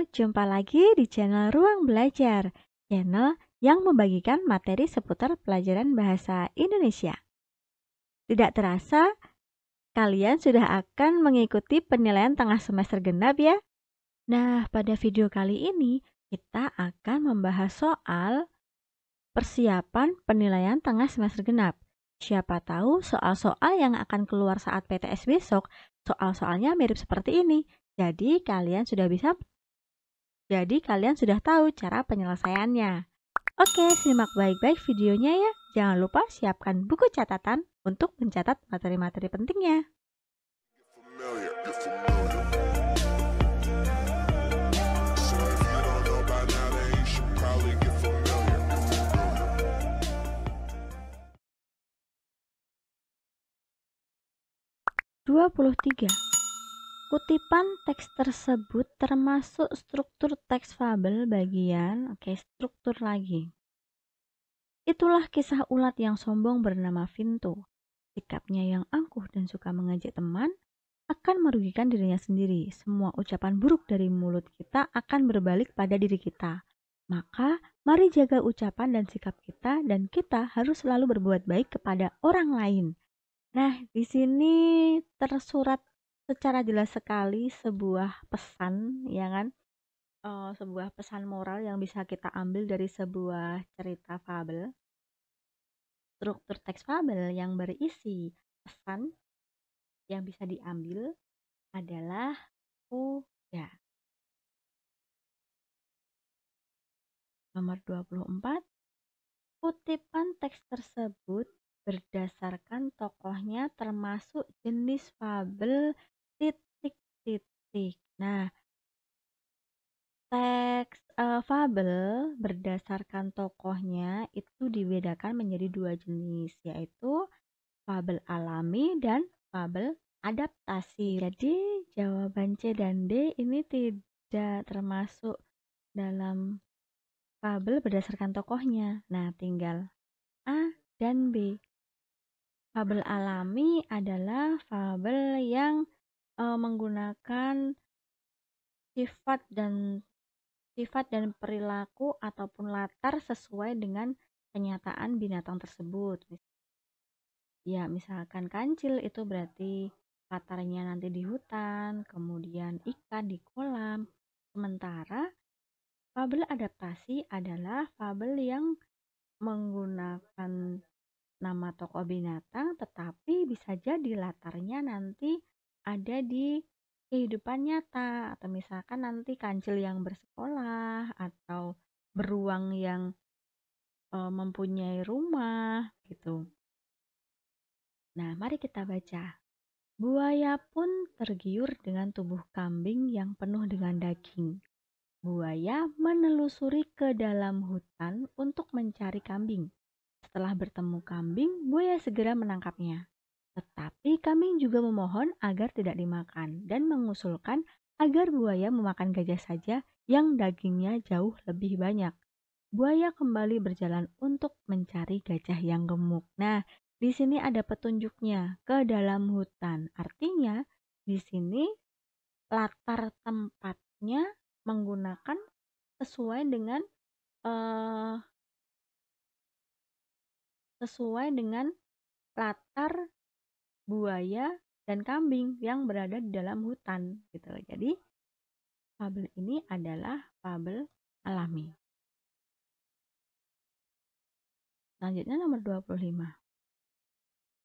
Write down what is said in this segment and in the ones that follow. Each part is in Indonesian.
jumpa lagi di channel Ruang Belajar, channel yang membagikan materi seputar pelajaran bahasa Indonesia. Tidak terasa, kalian sudah akan mengikuti penilaian tengah semester genap ya? Nah, pada video kali ini kita akan membahas soal persiapan penilaian tengah semester genap. Siapa tahu soal-soal yang akan keluar saat PTS besok, soal-soalnya mirip seperti ini. Jadi kalian sudah tahu cara penyelesaiannya. Oke, simak baik-baik videonya ya. Jangan lupa siapkan buku catatan untuk mencatat materi-materi pentingnya. (23) Kutipan teks tersebut termasuk struktur teks fabel bagian, struktur lagi. Itulah kisah ulat yang sombong bernama Vinto. Sikapnya yang angkuh dan suka mengejek teman akan merugikan dirinya sendiri. Semua ucapan buruk dari mulut kita akan berbalik pada diri kita. Maka, mari jaga ucapan dan sikap kita dan kita harus selalu berbuat baik kepada orang lain. Nah, di sini tersurat secara jelas sekali sebuah pesan, ya kan? Sebuah pesan moral yang bisa kita ambil dari sebuah cerita fabel. Struktur teks fabel yang berisi pesan yang bisa diambil adalah kuda. Nomor 24. Kutipan teks tersebut berdasarkan tokohnya termasuk jenis fabel titik-titik. Nah, teks fabel berdasarkan tokohnya itu dibedakan menjadi dua jenis, yaitu fabel alami dan fabel adaptasi. Jadi jawaban C dan D ini tidak termasuk dalam fabel berdasarkan tokohnya. Nah, tinggal A dan B. Fabel alami adalah fabel yang menggunakan sifat dan perilaku ataupun latar sesuai dengan kenyataan binatang tersebut. Ya, misalkan kancil itu berarti latarnya nanti di hutan, kemudian ikan di kolam. Sementara fabel adaptasi adalah fabel yang menggunakan nama tokoh binatang, tetapi bisa jadi latarnya nanti ada di kehidupan nyata, atau misalkan nanti kancil yang bersekolah atau beruang yang mempunyai rumah gitu. Nah, mari kita baca. Buaya pun tergiur dengan tubuh kambing yang penuh dengan daging. Buaya menelusuri ke dalam hutan untuk mencari kambing. Setelah bertemu kambing, buaya segera menangkapnya. Tetapi kambing juga memohon agar tidak dimakan dan mengusulkan agar buaya memakan gajah saja yang dagingnya jauh lebih banyak. Buaya kembali berjalan untuk mencari gajah yang gemuk. Nah, di sini ada petunjuknya ke dalam hutan. Artinya, di sini latar tempatnya menggunakan sesuai dengan latar buaya dan kambing yang berada di dalam hutan gitu. Jadi fabel ini adalah fabel alami. Selanjutnya nomor 25.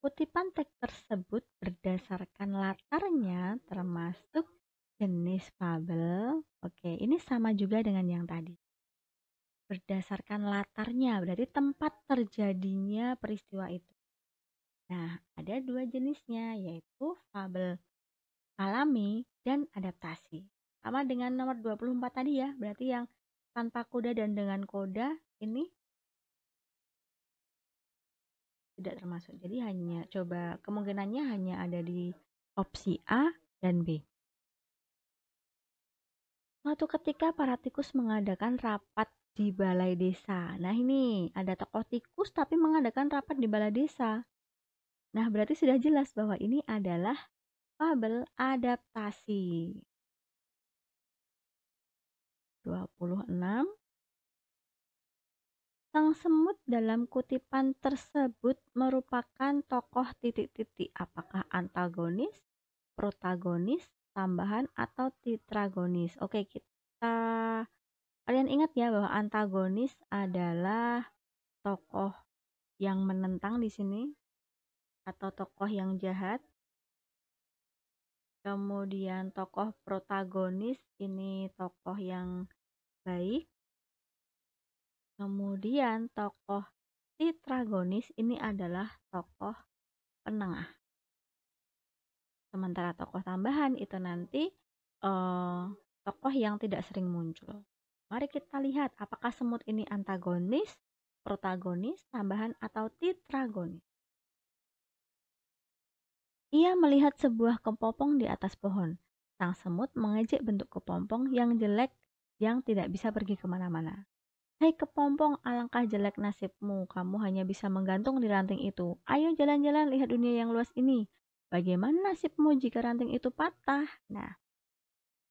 Kutipan teks tersebut berdasarkan latarnya termasuk jenis fabel. Oke, ini sama juga dengan yang tadi. Berdasarkan latarnya, berarti tempat terjadinya peristiwa itu. Nah, ada dua jenisnya, yaitu fabel alami dan adaptasi. Sama dengan nomor 24 tadi ya, berarti yang tanpa koda dan dengan koda ini tidak termasuk. Jadi kemungkinannya hanya ada di opsi A dan B. Suatu ketika para tikus mengadakan rapat di balai desa. Nah, ini ada tokoh tikus tapi mengadakan rapat di balai desa. Nah, berarti sudah jelas bahwa ini adalah fabel adaptasi. 26. Sang semut dalam kutipan tersebut merupakan tokoh titik-titik. Apakah antagonis, protagonis, tambahan, atau tetragonis? Oke, kalian ingat ya bahwa antagonis adalah tokoh yang menentang di sini atau tokoh yang jahat. Kemudian tokoh protagonis ini tokoh yang baik. Kemudian tokoh tetragonis ini adalah tokoh penengah. Sementara tokoh tambahan itu nanti tokoh yang tidak sering muncul. Mari kita lihat apakah semut ini antagonis, protagonis, tambahan, atau tetragonis. Ia melihat sebuah kepompong di atas pohon. Sang semut mengejek bentuk kepompong yang jelek yang tidak bisa pergi kemana-mana. Hai kepompong, alangkah jelek nasibmu. Kamu hanya bisa menggantung di ranting itu. Ayo jalan-jalan lihat dunia yang luas ini. Bagaimana nasibmu jika ranting itu patah? Nah,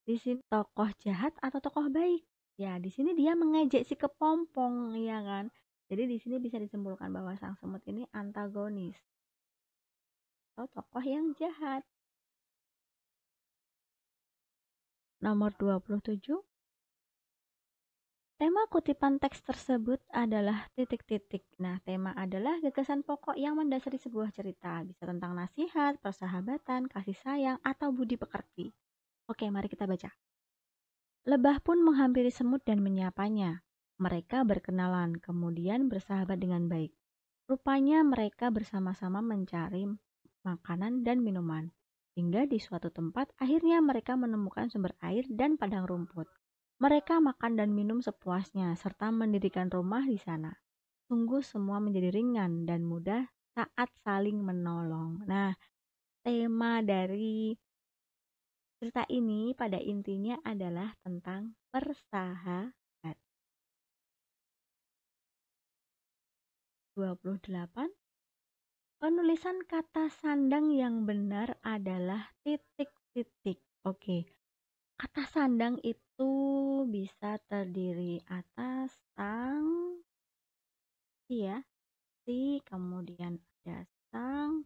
di sini tokoh jahat atau tokoh baik? Ya, di sini dia mengejek si kepompong, ya kan? Jadi di sini bisa disimpulkan bahwa sang semut ini antagonis atau tokoh yang jahat. Nomor 27. Tema kutipan teks tersebut adalah titik-titik. Nah, tema adalah gagasan pokok yang mendasari sebuah cerita. Bisa tentang nasihat, persahabatan, kasih sayang, atau budi pekerti. Oke, mari kita baca. Lebah pun menghampiri semut dan menyapanya. Mereka berkenalan, kemudian bersahabat dengan baik. Rupanya mereka bersama-sama mencari makanan dan minuman. Hingga di suatu tempat, akhirnya mereka menemukan sumber air dan padang rumput. Mereka makan dan minum sepuasnya, serta mendirikan rumah di sana. Sungguh semua menjadi ringan dan mudah saat saling menolong. Nah, tema dari cerita ini pada intinya adalah tentang persahabatan. 28. Penulisan kata sandang yang benar adalah titik-titik. Oke, kata sandang itu bisa terdiri atas sang, si ya, si, kemudian ada sang,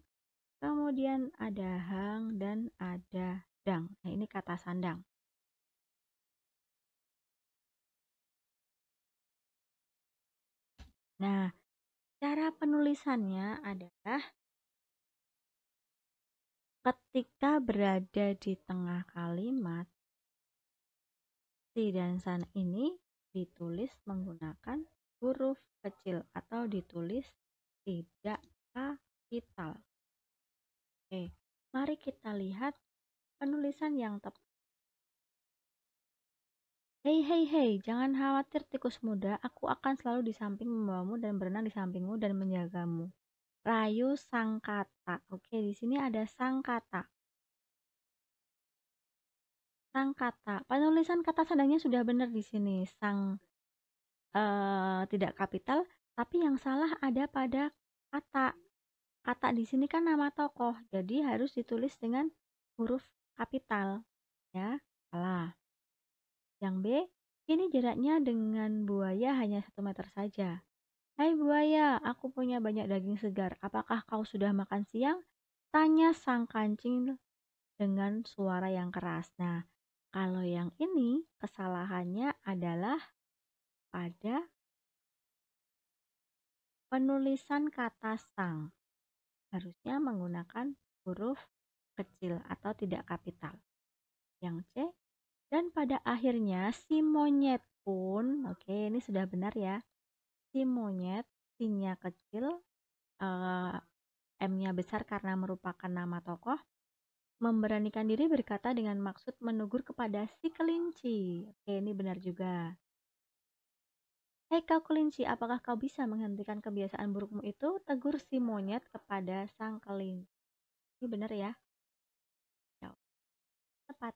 kemudian ada hang, dan ada dang. Nah, ini kata sandang. Nah, cara penulisannya adalah ketika berada di tengah kalimat, si dan san ini ditulis menggunakan huruf kecil atau ditulis tidak kapital. Oke, mari kita lihat penulisan yang tepat. Hei, hei, hei, jangan khawatir tikus muda, aku akan selalu di samping membawamu dan berenang di sampingmu dan menjagamu. Rayu sang kata. Oke, di sini ada sang kata. Sang kata. Penulisan kata sandangnya sudah benar di sini. Sang tidak kapital, tapi yang salah ada pada kata. Kata di sini kan nama tokoh, jadi harus ditulis dengan huruf kapital. Ya, salah. Yang B, ini jaraknya dengan buaya hanya 1 meter saja. Hai buaya, aku punya banyak daging segar. Apakah kau sudah makan siang? Tanya sang kancing dengan suara yang keras. Nah, kalau yang ini kesalahannya adalah pada penulisan kata sang. Harusnya menggunakan huruf kecil atau tidak kapital. Yang C, dan pada akhirnya si monyet pun, oke ini sudah benar ya. Si monyet, si-nya kecil, M-nya besar karena merupakan nama tokoh, memberanikan diri berkata dengan maksud menegur kepada si kelinci. Oke, ini benar juga. Hei kau kelinci, apakah kau bisa menghentikan kebiasaan burukmu itu? Tegur si monyet kepada sang kelinci. Ini benar ya? Tepat.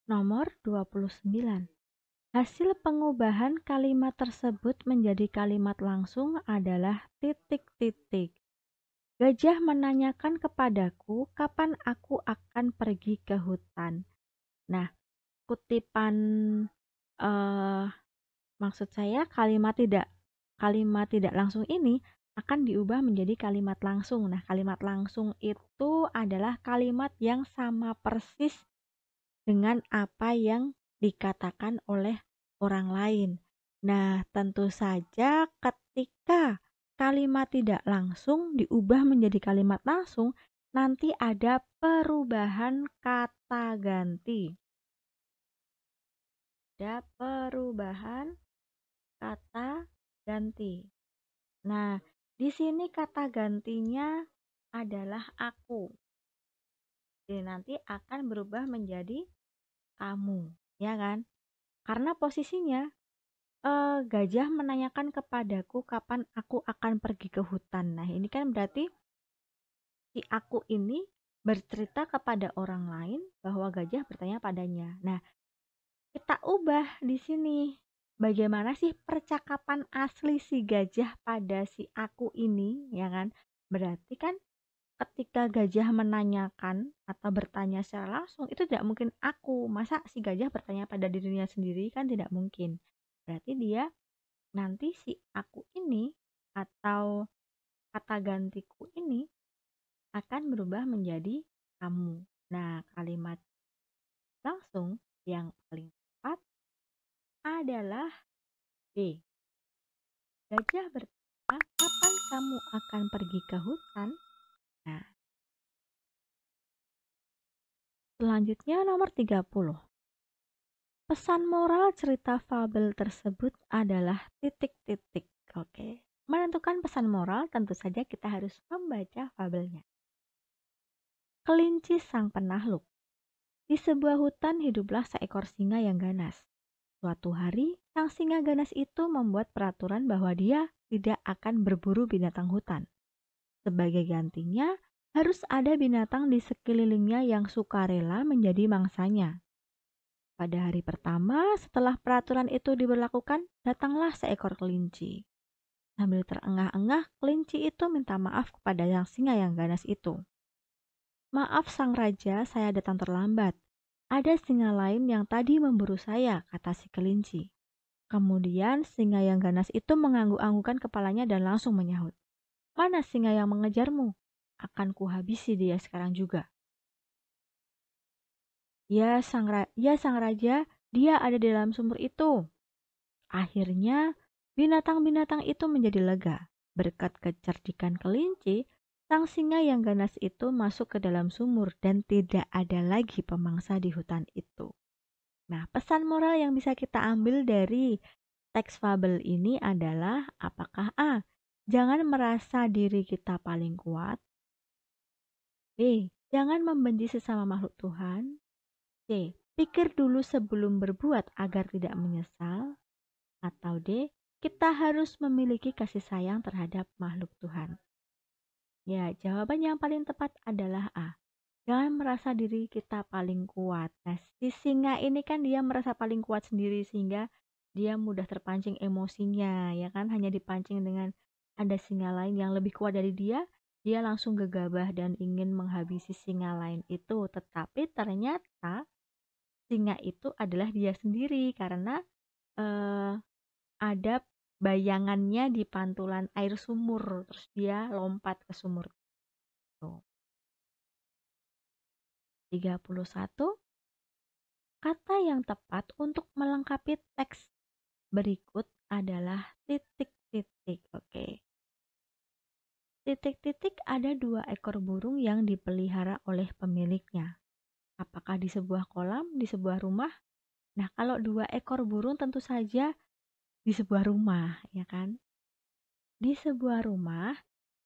Nomor 29. Hasil pengubahan kalimat tersebut menjadi kalimat langsung adalah titik-titik. Gajah menanyakan kepadaku kapan aku akan pergi ke hutan. Nah, kutipan, eee, maksud saya kalimat tidak langsung ini akan diubah menjadi kalimat langsung. Nah, kalimat langsung itu adalah kalimat yang sama persis dengan apa yang dikatakan oleh orang lain. Nah, tentu saja ketika kalimat tidak langsung diubah menjadi kalimat langsung, nanti ada perubahan kata ganti. Ada perubahan kata ganti. Nah, di sini kata gantinya adalah aku. Jadi nanti akan berubah menjadi kamu, ya kan? Karena posisinya gajah menanyakan kepadaku kapan aku akan pergi ke hutan. Nah, ini kan berarti si aku ini bercerita kepada orang lain bahwa gajah bertanya padanya. Nah, kita ubah di sini. Bagaimana sih percakapan asli si gajah pada si aku ini, ya kan? Berarti kan ketika gajah menanyakan atau bertanya secara langsung, itu tidak mungkin aku. Masa si gajah bertanya pada dirinya sendiri, kan tidak mungkin. Berarti dia nanti si aku ini atau kata gantiku ini akan berubah menjadi kamu. Nah, kalimat langsung yang paling tepat adalah B. Gajah bertanya, kapan kamu akan pergi ke hutan? Nah, selanjutnya nomor 30. Pesan moral cerita fabel tersebut adalah titik-titik. Oke. Menentukan pesan moral tentu saja kita harus membaca fabelnya. Kelinci sang penakluk. Di sebuah hutan hiduplah seekor singa yang ganas. Suatu hari, sang singa ganas itu membuat peraturan bahwa dia tidak akan berburu binatang hutan. Sebagai gantinya, harus ada binatang di sekelilingnya yang sukarela menjadi mangsanya. Pada hari pertama setelah peraturan itu diberlakukan, datanglah seekor kelinci. Sambil terengah-engah, kelinci itu minta maaf kepada yang singa yang ganas itu. Maaf sang raja, saya datang terlambat. Ada singa lain yang tadi memburu saya, kata si kelinci. Kemudian singa yang ganas itu mengangguk-anggukkan kepalanya dan langsung menyahut. Mana singa yang mengejarmu? Akan kuhabisi dia sekarang juga. Ya sang raja, dia ada di dalam sumur itu. Akhirnya, binatang-binatang itu menjadi lega. Berkat kecerdikan kelinci, sang singa yang ganas itu masuk ke dalam sumur dan tidak ada lagi pemangsa di hutan itu. Nah, pesan moral yang bisa kita ambil dari teks fabel ini adalah apakah A. Jangan merasa diri kita paling kuat. B. Jangan membenci sesama makhluk Tuhan. C. Pikir dulu sebelum berbuat agar tidak menyesal. Atau D. Kita harus memiliki kasih sayang terhadap makhluk Tuhan. Ya, jawaban yang paling tepat adalah A. Jangan merasa diri kita paling kuat. Nah, si singa ini kan dia merasa paling kuat sendiri sehingga dia mudah terpancing emosinya, ya kan? Hanya dipancing dengan ada singa lain yang lebih kuat dari dia langsung gegabah dan ingin menghabisi singa lain itu. Tetapi ternyata singa itu adalah dia sendiri karena eh, ada bayangannya di pantulan air sumur, terus dia lompat ke sumur. Tuh. 31. Kata yang tepat untuk melengkapi teks berikut adalah titik-titik. Oke. Titik-titik ada 2 ekor burung yang dipelihara oleh pemiliknya. Apakah di sebuah kolam, di sebuah rumah? Nah, kalau 2 ekor burung tentu saja di sebuah rumah, ya kan? Di sebuah rumah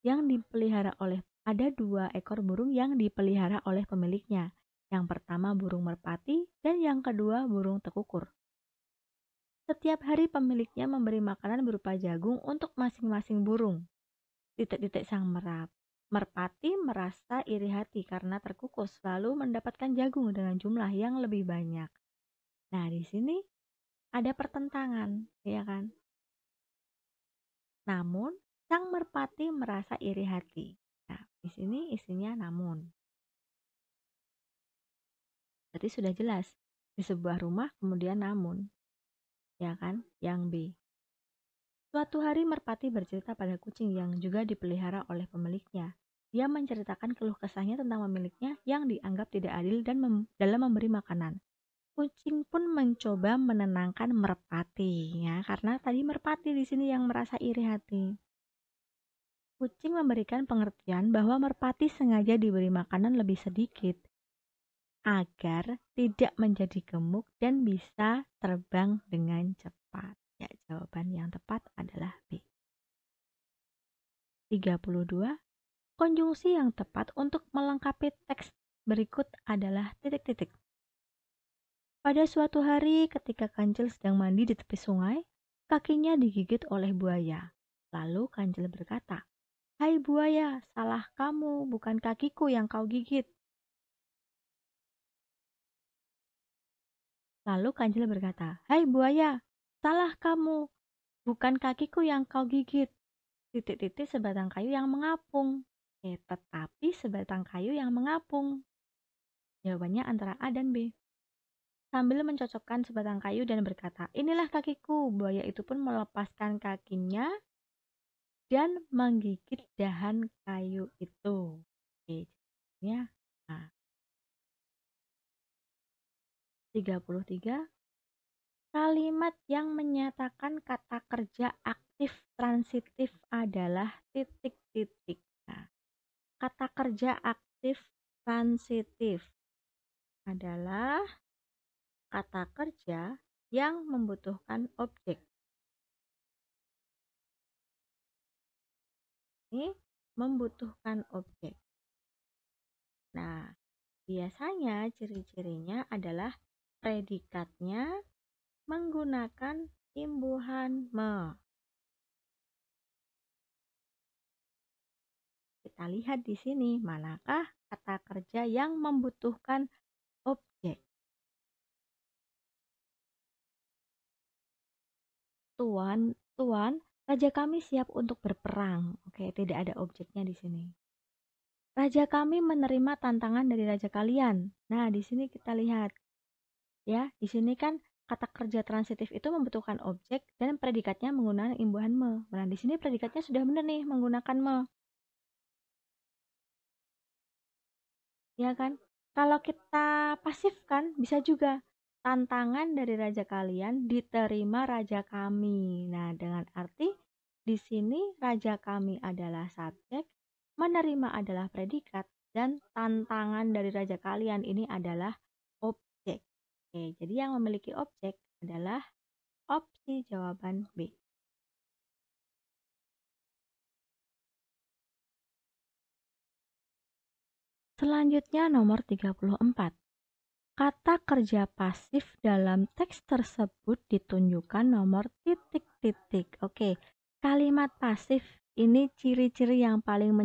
yang dipelihara oleh ada 2 ekor burung yang dipelihara oleh pemiliknya. Yang pertama burung merpati dan yang kedua burung tekukur. Setiap hari pemiliknya memberi makanan berupa jagung untuk masing-masing burung. Titik-titik sang merpati merasa iri hati karena terkukus lalu mendapatkan jagung dengan jumlah yang lebih banyak. Nah, di sini ada pertentangan, ya kan? Namun, sang merpati merasa iri hati. Nah, di sini isinya namun. Berarti sudah jelas. Di sebuah rumah kemudian namun, ya kan? Yang B. Suatu hari merpati bercerita pada kucing yang juga dipelihara oleh pemiliknya. Dia menceritakan keluh kesahnya tentang pemiliknya yang dianggap tidak adil dan dalam memberi makanan. Kucing pun mencoba menenangkan merpati, ya, karena tadi merpati di sini yang merasa iri hati. Kucing memberikan pengertian bahwa merpati sengaja diberi makanan lebih sedikit agar tidak menjadi gemuk dan bisa terbang dengan cepat. Ya, jawaban yang tepat adalah B. 32. Konjungsi yang tepat untuk melengkapi teks berikut adalah titik-titik. Pada suatu hari ketika Kancil sedang mandi di tepi sungai, kakinya digigit oleh buaya. Lalu Kancil berkata, "Hai buaya, salah kamu, bukan kakiku yang kau gigit." Lalu Kancil berkata, "Hai buaya, salah kamu, bukan kakiku yang kau gigit." Titik-titik sebatang kayu yang mengapung. Tetapi sebatang kayu yang mengapung. Jawabannya antara A dan B. Sambil mencocokkan sebatang kayu dan berkata, "Inilah kakiku." Buaya itu pun melepaskan kakinya dan menggigit dahan kayu itu. Oke, jadinya A. 33. Kalimat yang menyatakan kata kerja aktif transitif adalah titik-titik. Nah, kata kerja aktif transitif adalah kata kerja yang membutuhkan objek. Ini membutuhkan objek. Nah, biasanya ciri-cirinya adalah predikatnya menggunakan imbuhan me. Kita lihat di sini, manakah kata kerja yang membutuhkan objek? Tuan, raja kami siap untuk berperang. Oke, tidak ada objeknya di sini. Raja kami menerima tantangan dari raja kalian. Nah, di sini kita lihat, ya, di sini kan kata kerja transitif itu membutuhkan objek dan predikatnya menggunakan imbuhan me. Nah, di sini predikatnya sudah benar nih menggunakan me. Ya kan? Kalau kita pasifkan bisa juga tantangan dari raja kalian diterima raja kami. Nah, dengan arti di sini raja kami adalah subjek, menerima adalah predikat, dan tantangan dari raja kalian ini adalah objek. Oke, jadi yang memiliki objek adalah opsi jawaban B. Selanjutnya nomor 34. Kata kerja pasif dalam teks tersebut ditunjukkan nomor titik-titik. Oke, kalimat pasif ini ciri-ciri yang paling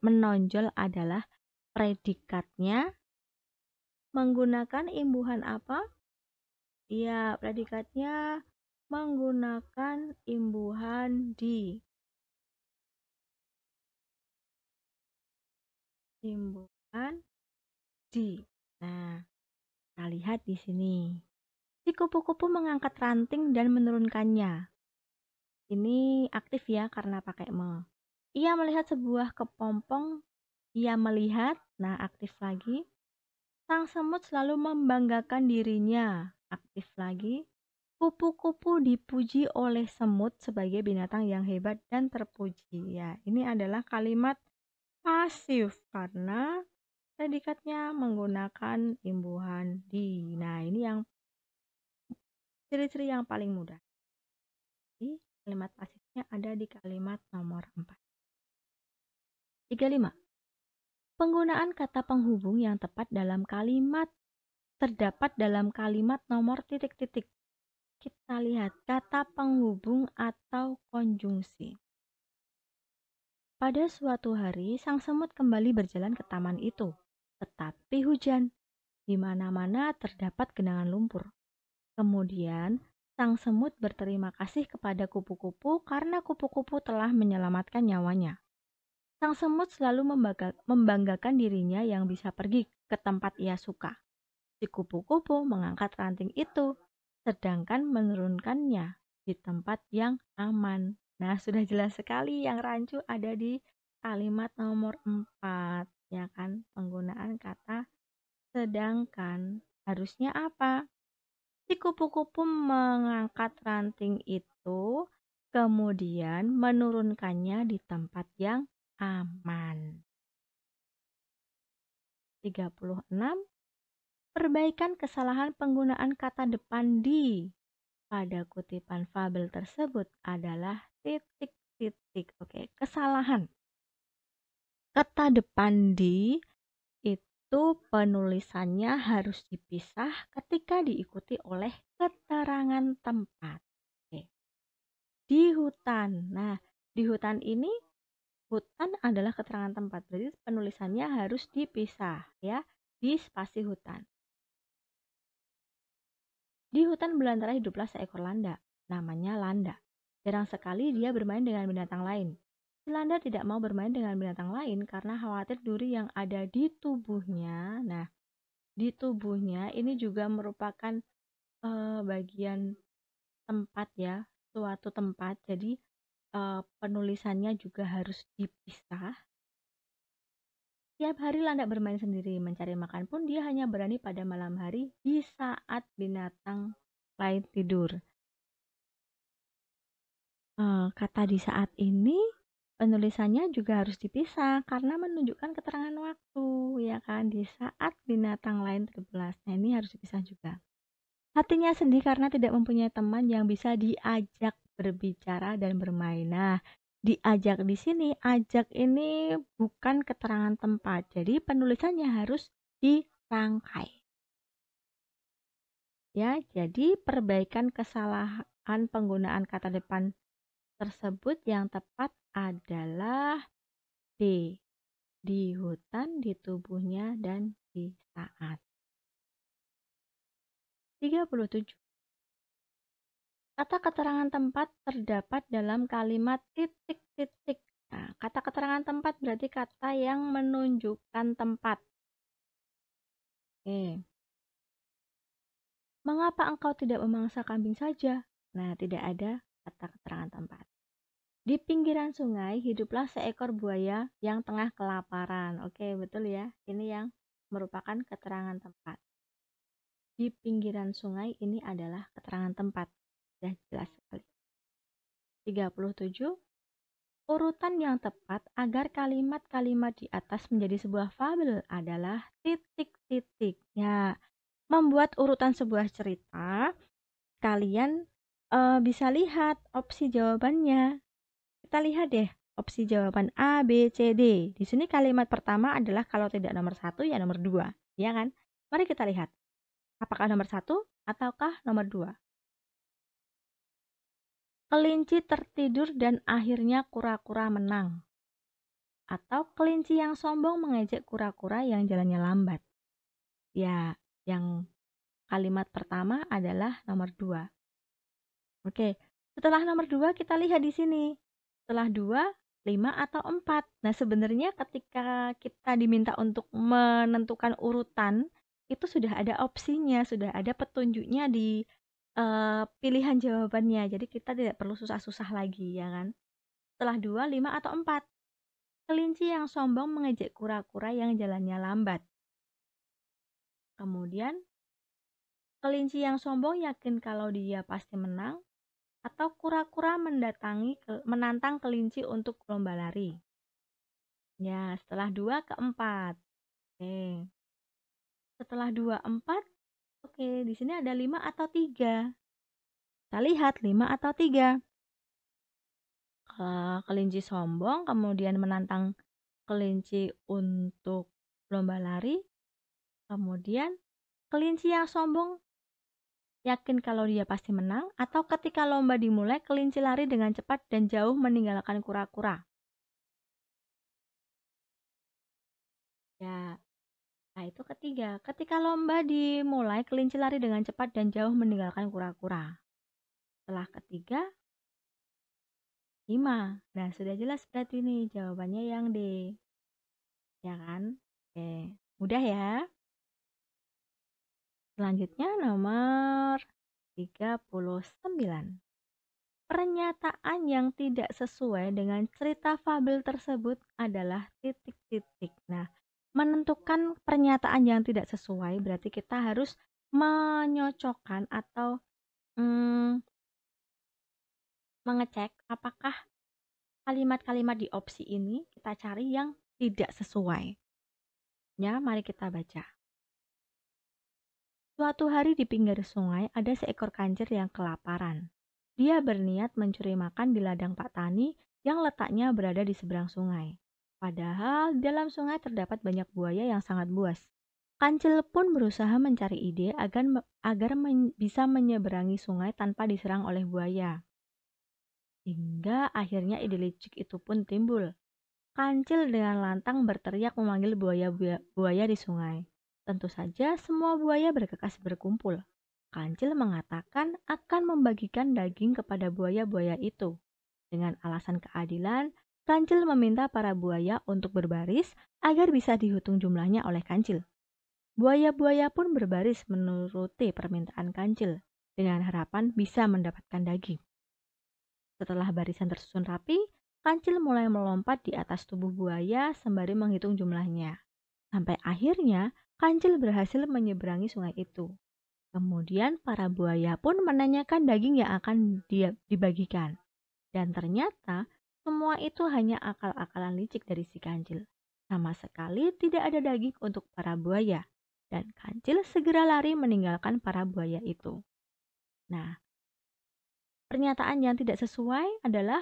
menonjol adalah predikatnya menggunakan imbuhan apa? Ya, predikatnya menggunakan imbuhan di. Imbuhan di. Nah, kita lihat di sini. Si kupu-kupu mengangkat ranting dan menurunkannya. Ini aktif ya karena pakai me. Ia melihat sebuah kepompong. Ia melihat, nah aktif lagi. Sang semut selalu membanggakan dirinya. Aktif lagi. Kupu-kupu dipuji oleh semut sebagai binatang yang hebat dan terpuji. Ya, ini adalah kalimat pasif karena predikatnya menggunakan imbuhan di. Nah, ini yang ciri-ciri yang paling mudah. Jadi, kalimat pasifnya ada di kalimat nomor 4. 35. Penggunaan kata penghubung yang tepat dalam kalimat terdapat dalam kalimat nomor titik-titik. Kita lihat kata penghubung atau konjungsi. Pada suatu hari, sang semut kembali berjalan ke taman itu. Tetapi hujan. Di mana-mana terdapat genangan lumpur. Kemudian, sang semut berterima kasih kepada kupu-kupu karena kupu-kupu telah menyelamatkan nyawanya. Sang semut selalu membanggakan dirinya yang bisa pergi ke tempat ia suka. Si kupu-kupu mengangkat ranting itu, sedangkan menurunkannya di tempat yang aman. Nah, sudah jelas sekali yang rancu ada di kalimat nomor 4, ya kan? Penggunaan kata sedangkan. Harusnya apa? Si kupu-kupu mengangkat ranting itu, kemudian menurunkannya di tempat yang aman. 36. Perbaikan kesalahan penggunaan kata depan di pada kutipan fabel tersebut adalah titik-titik. Oke, kesalahan. Kata depan di itu penulisannya harus dipisah ketika diikuti oleh keterangan tempat. Oke. Di hutan. Nah, di hutan ini hutan adalah keterangan tempat. Berarti penulisannya harus dipisah ya, di spasi hutan. Di hutan belantara hiduplah seekor landa, namanya Landa. Jarang sekali dia bermain dengan binatang lain. Si Landa tidak mau bermain dengan binatang lain karena khawatir duri yang ada di tubuhnya. Nah, di tubuhnya ini juga merupakan bagian tempat ya, suatu tempat. Jadi penulisannya juga harus dipisah. Tiap hari Landa bermain sendiri, mencari makan pun dia hanya berani pada malam hari di saat binatang lain tidur. Kata di saat ini penulisannya juga harus dipisah karena menunjukkan keterangan waktu, ya kan? Di saat binatang lain terbelas. Nah, ini harus dipisah juga. Hatinya sedih karena tidak mempunyai teman yang bisa diajak berbicara dan bermain. Nah, diajak di sini, ajak ini bukan keterangan tempat. Jadi penulisannya harus dirangkai. Ya, jadi perbaikan kesalahan penggunaan kata depan tersebut yang tepat adalah D. Di hutan, di tubuhnya, dan di saat. 37. Kata keterangan tempat terdapat dalam kalimat titik-titik. Nah, kata keterangan tempat berarti kata yang menunjukkan tempat. Oke. Mengapa engkau tidak memangsa kambing saja? Nah, tidak ada kata keterangan tempat. Di pinggiran sungai hiduplah seekor buaya yang tengah kelaparan. Oke, betul ya. Ini yang merupakan keterangan tempat. Di pinggiran sungai ini adalah keterangan tempat. Sudah jelas sekali. 37. Urutan yang tepat agar kalimat-kalimat di atas menjadi sebuah fabel adalah titik-titik. Ya, membuat urutan sebuah cerita, kalian bisa lihat opsi jawabannya. Kita lihat deh opsi jawaban A, B, C, D. Di sini kalimat pertama adalah kalau tidak nomor 1 ya nomor 2, ya kan? Mari kita lihat. Apakah nomor 1 ataukah nomor 2? Kelinci tertidur dan akhirnya kura-kura menang. Atau kelinci yang sombong mengejek kura-kura yang jalannya lambat. Ya, yang kalimat pertama adalah nomor 2. Oke, setelah nomor 2 kita lihat di sini. Setelah 2, 5 atau 4. Nah, sebenarnya ketika kita diminta untuk menentukan urutan, itu sudah ada opsinya, sudah ada petunjuknya di pilihan jawabannya. Jadi kita tidak perlu susah-susah lagi, ya kan? Setelah 2, 5 atau 4. Kelinci yang sombong mengejek kura-kura yang jalannya lambat. Kemudian, kelinci yang sombong yakin kalau dia pasti menang. Atau kura-kura menantang kelinci untuk lomba lari. Ya, setelah 2 ke 4. Oke. Setelah 2, 4. Oke, di sini ada 5 atau 3. Kita lihat 5 atau 3. Kelinci sombong kemudian menantang kelinci untuk lomba lari. Kemudian kelinci yang sombong yakin kalau dia pasti menang, atau ketika lomba dimulai kelinci lari dengan cepat dan jauh meninggalkan kura-kura. Ya, nah itu ketiga. Ketika lomba dimulai, kelinci lari dengan cepat dan jauh meninggalkan kura-kura. Setelah ketiga, 5. Nah, sudah jelas berarti nih jawabannya yang D. Ya kan? Oke, mudah ya. Selanjutnya nomor 39. Pernyataan yang tidak sesuai dengan cerita fabel tersebut adalah titik-titik. Nah, menentukan pernyataan yang tidak sesuai berarti kita harus menyocokkan atau mengecek apakah kalimat-kalimat di opsi ini kita cari yang tidak sesuai. Ya, mari kita baca. Suatu hari di pinggir sungai ada seekor kancil yang kelaparan. Dia berniat mencuri makan di ladang Pak Tani yang letaknya berada di seberang sungai. Padahal di dalam sungai terdapat banyak buaya yang sangat buas. Kancil pun berusaha mencari ide agar bisa menyeberangi sungai tanpa diserang oleh buaya. Hingga akhirnya ide licik itu pun timbul. Kancil dengan lantang berteriak memanggil buaya di sungai. Tentu saja semua buaya bergegas berkumpul. Kancil mengatakan akan membagikan daging kepada buaya-buaya itu. Dengan alasan keadilan, Kancil meminta para buaya untuk berbaris agar bisa dihitung jumlahnya oleh Kancil. Buaya-buaya pun berbaris menuruti permintaan Kancil dengan harapan bisa mendapatkan daging. Setelah barisan tersusun rapi, Kancil mulai melompat di atas tubuh buaya sembari menghitung jumlahnya. Sampai akhirnya, Kancil berhasil menyeberangi sungai itu. Kemudian para buaya pun menanyakan daging yang akan dibagikan. Dan ternyata semua itu hanya akal-akalan licik dari si Kancil. Sama sekali tidak ada daging untuk para buaya. Dan Kancil segera lari meninggalkan para buaya itu. Nah, pernyataan yang tidak sesuai adalah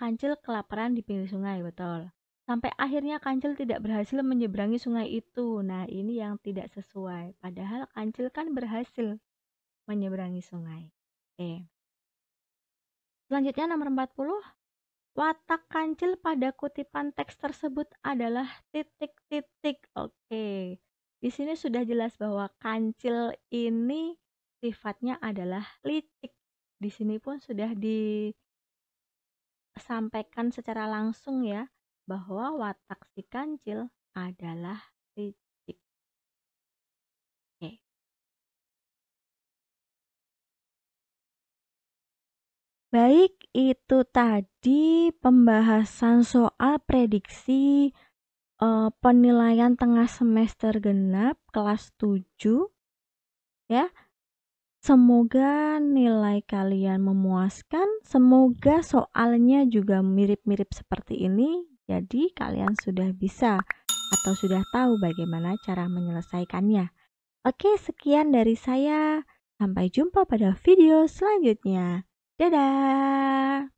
Kancil kelaparan di pinggir sungai, betul. Sampai akhirnya Kancil tidak berhasil menyeberangi sungai itu. Nah, ini yang tidak sesuai. Padahal Kancil kan berhasil menyeberangi sungai. Oke. Selanjutnya nomor 40. Watak Kancil pada kutipan teks tersebut adalah titik-titik. Oke. Di sini sudah jelas bahwa Kancil ini sifatnya adalah licik. Di sini pun sudah sampaikan secara langsung ya bahwa watak si Kancil adalah licik. Oke. Baik, itu tadi pembahasan soal prediksi penilaian tengah semester genap kelas 7 ya. Semoga nilai kalian memuaskan, semoga soalnya juga mirip-mirip seperti ini, jadi kalian sudah bisa atau sudah tahu bagaimana cara menyelesaikannya. Oke, sekian dari saya. Sampai jumpa pada video selanjutnya. Dadah!